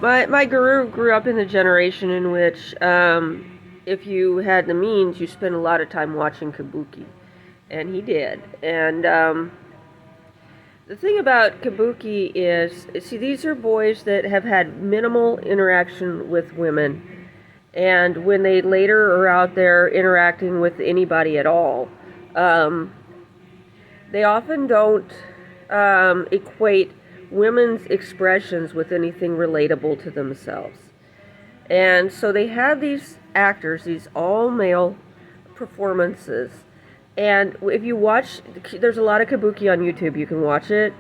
My guru grew up in the generation in which, if you had the means, you spent a lot of time watching Kabuki, and he did. And the thing about Kabuki is, see, these are boys that have had minimal interaction with women, and when they later are out there interacting with anybody at all, um, they often don't equate women's expressions with anything relatable to themselves. And so they have these actors, these all male performances. And if you watch, there's a lot of Kabuki on YouTube, you can watch it.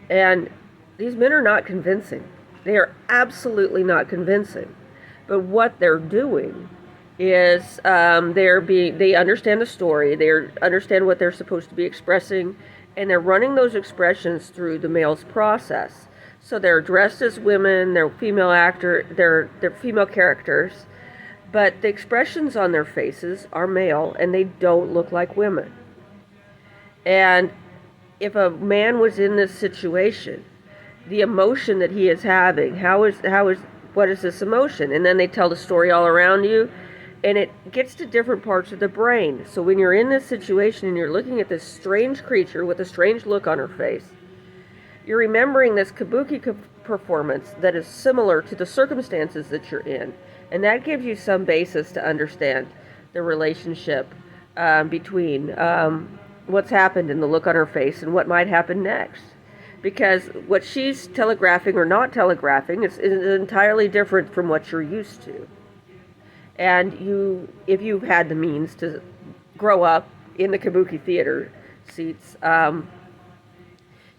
And these men are not convincing. They are absolutely not convincing. But what they're doing is they understand the story, they understand what they're supposed to be expressing, and they're running those expressions through the male's process. So they're dressed as women, they're they're female characters, but the expressions on their faces are male, and they don't look like women. And if a man was in this situation, the emotion that he is having, what is this emotion? And then they tell the story all around you, and it gets to different parts of the brain. So when you're in this situation and you're looking at this strange creature with a strange look on her face, you're remembering this Kabuki performance that is similar to the circumstances that you're in. And that gives you some basis to understand the relationship between what's happened in the look on her face and what might happen next. Because what she's telegraphing or not telegraphing is entirely different from what you're used to. And if you've had the means to grow up in the Kabuki theater seats,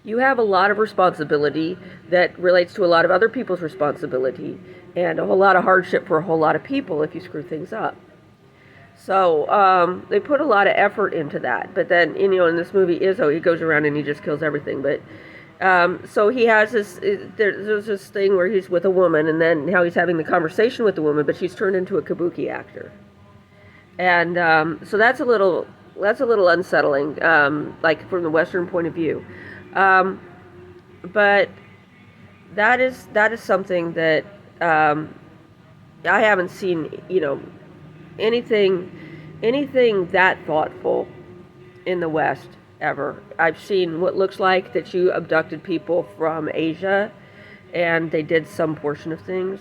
you have a lot of responsibility that relates to a lot of other people's responsibility, and a whole lot of hardship for a whole lot of people if you screw things up. So they put a lot of effort into that. But then, in this movie, Izzo, he goes around and he just kills everything. But so he has there's this thing where he's with a woman, and then how he's having the conversation with the woman, but she's turned into a Kabuki actor. And so that's a little unsettling, like from the Western point of view. But that is something that I haven't seen, anything that thoughtful in the West ever. I've seen what looks like that you abducted people from Asia and they did some portion of things.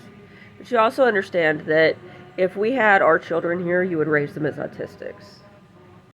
But you also understand that if we had our children here, you would raise them as autistics.